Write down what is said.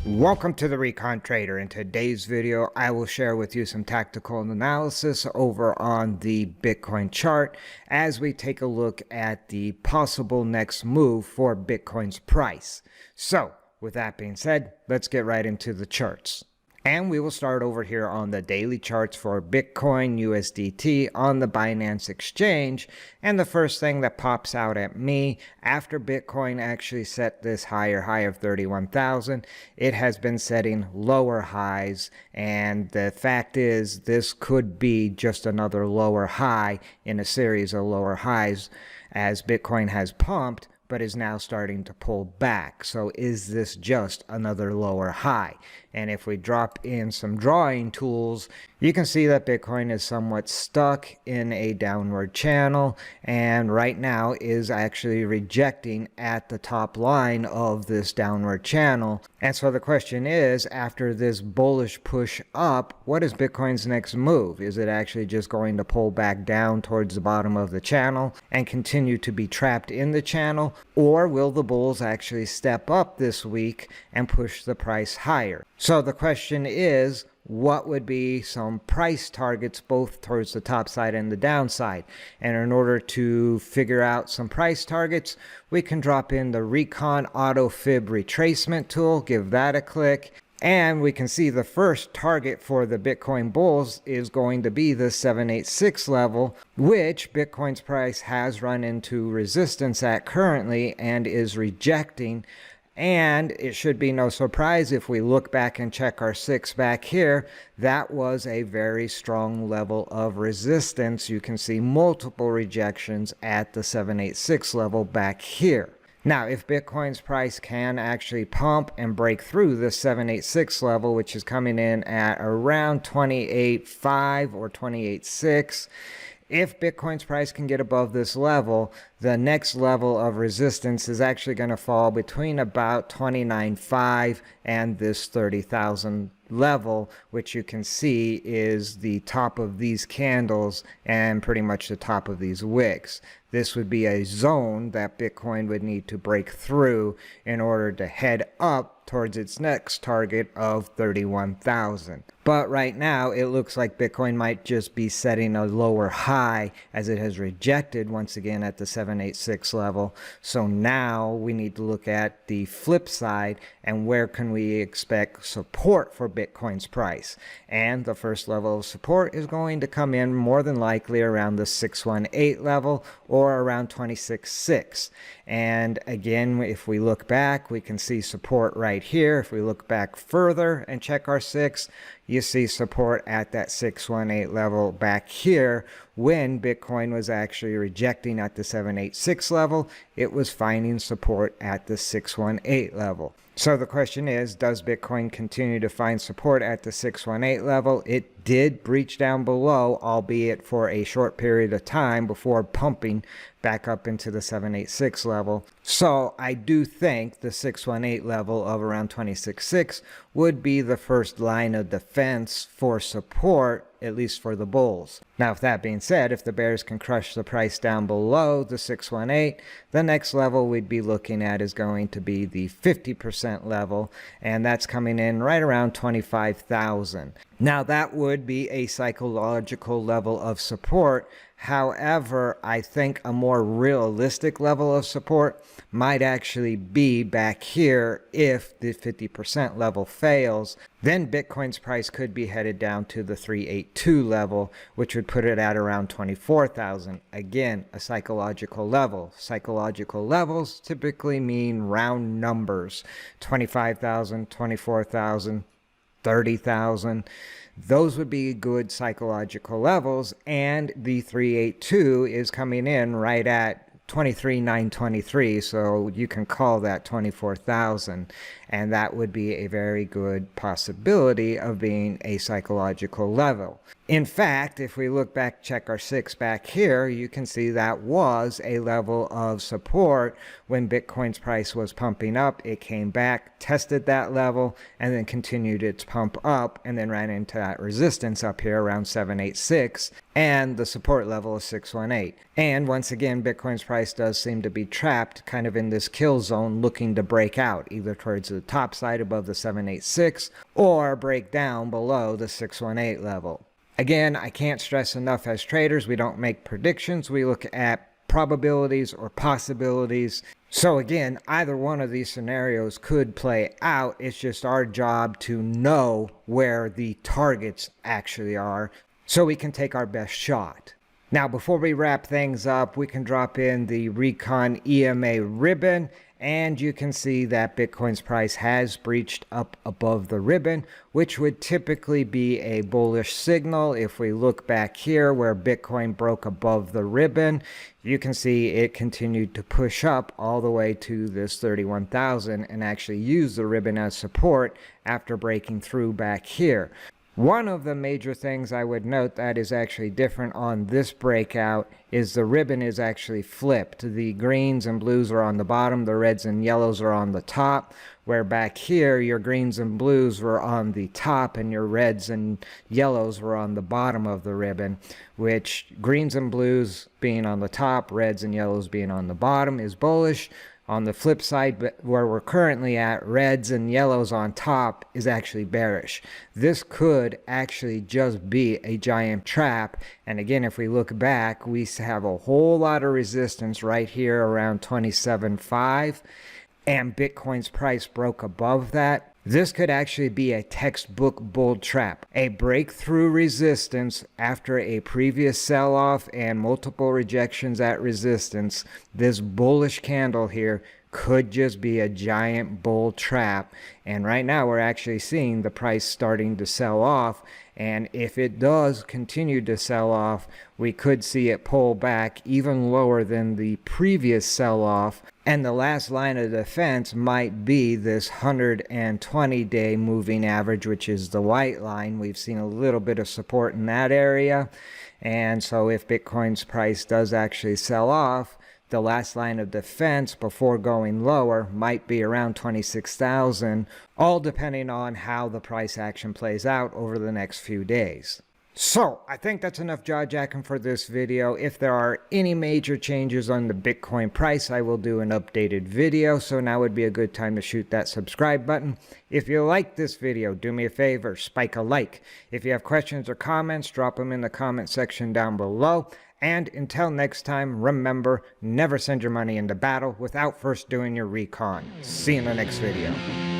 Welcome to the Recon Trader. In today's video, I will share with you some tactical analysis over on the Bitcoin chart as we take a look at the possible next move for Bitcoin's price. So, with that being said, let's get right into the charts. And we will start over here on the daily charts for Bitcoin USDT on the Binance exchange. And the first thing that pops out at me after Bitcoin actually set this higher high of 31,000, it has been setting lower highs. And the fact is, this could be just another lower high in a series of lower highs as Bitcoin has pumped, but is now starting to pull back. So is this just another lower high? And if we drop in some drawing tools, you can see that Bitcoin is somewhat stuck in a downward channel and right now is actually rejecting at the top line of this downward channel. And so the question is, after this bullish push up, what is Bitcoin's next move? Is it actually just going to pull back down towards the bottom of the channel and continue to be trapped in the channel? Or will the bulls actually step up this week and push the price higher? So the question is, what would be some price targets both towards the top side and the downside? And in order to figure out some price targets, we can drop in the Recon Auto Fib Retracement tool, give that a click, and we can see the first target for the Bitcoin bulls is going to be the 786 level, which Bitcoin's price has run into resistance at currently and is rejecting. And it should be no surprise if we look back and check our 6 back here, that was a very strong level of resistance. You can see multiple rejections at the 786 level back here. Now, if Bitcoin's price can actually pump and break through the 786 level, which is coming in at around 28.5 or 28.6, if Bitcoin's price can get above this level, the next level of resistance is actually going to fall between about 29.5 and this 30,000 level, which you can see is the top of these candles and pretty much the top of these wicks. This would be a zone that Bitcoin would need to break through in order to head up towards its next target of 31,000. But right now, it looks like Bitcoin might just be setting a lower high as it has rejected once again at the 786 level. So now we need to look at the flip side and where can we expect support for Bitcoin's price. And the first level of support is going to come in more than likely around the 618 level or around 26.6. And again, if we look back, we can see support right here. If we look back further and check our 6, you see support at that 618 level back here. When Bitcoin was actually rejecting at the 786 level, it was finding support at the 618 level. So the question is, does Bitcoin continue to find support at the 618 level? It did breach down below, albeit for a short period of time before pumping back up into the 786 level. So I do think the 618 level of around 26.6 would be the first line of defense for support, at least for the bulls. Now, with that being said, if the bears can crush the price down below the 618, the next level we'd be looking at is going to be the 50% level, and that's coming in right around 25,000. Now, that would be a psychological level of support. However, I think a more realistic level of support might actually be back here. If the 50% level fails, then Bitcoin's price could be headed down to the 382 level, which would put it at around 24,000. Again, a psychological level. Psychological levels typically mean round numbers: 25,000, 24,000, 30,000. Those would be good psychological levels, and the 382 is coming in right at 23,923, so you can call that 24,000, and that would be a very good possibility of being a psychological level. In fact, if we look back, check our 6 back here, you can see that was a level of support when Bitcoin's price was pumping up. It came back, tested that level, and then continued its pump up, and then ran into that resistance up here around 786 and the support level of 618. And once again, Bitcoin's price does seem to be trapped kind of in this kill zone, looking to break out either towards the top side above the 786 or break down below the 618 level. Again, I can't stress enough, as traders, we don't make predictions. We look at probabilities or possibilities. So again, either one of these scenarios could play out. It's just our job to know where the targets actually are so we can take our best shot. Now, before we wrap things up, we can drop in the Recon EMA ribbon, and you can see that Bitcoin's price has breached up above the ribbon, which would typically be a bullish signal. If we look back here where Bitcoin broke above the ribbon, you can see it continued to push up all the way to this 31,000 and actually use the ribbon as support after breaking through back here. One of the major things I would note that is actually different on this breakout is the ribbon is actually flipped. The greens and blues are on the bottom, the reds and yellows are on the top, where back here your greens and blues were on the top and your reds and yellows were on the bottom of the ribbon, which greens and blues being on the top, reds and yellows being on the bottom is bullish. On the flip side, where we're currently at, reds and yellows on top is actually bearish. This could actually just be a giant trap. And again, if we look back, we have a whole lot of resistance right here around 27.5, and Bitcoin's price broke above that. This could actually be a textbook bull trap, a breakthrough resistance after a previous sell-off and multiple rejections at resistance. This bullish candle here could just be a giant bull trap, and right now we're actually seeing the price starting to sell off, and if it does continue to sell off, we could see it pull back even lower than the previous sell-off. And the last line of defense might be this 120-day moving average, which is the white line. We've seen a little bit of support in that area. And so if Bitcoin's price does actually sell off, the last line of defense before going lower might be around 26,000, all depending on how the price action plays out over the next few days. So, I think that's enough jaw-jacking for this video. If there are any major changes on the Bitcoin price, I will do an updated video. So now would be a good time to shoot that subscribe button. If you like this video, do me a favor, spike a like. If you have questions or comments, drop them in the comment section down below. And until next time, remember, never send your money into battle without first doing your recon. See you in the next video.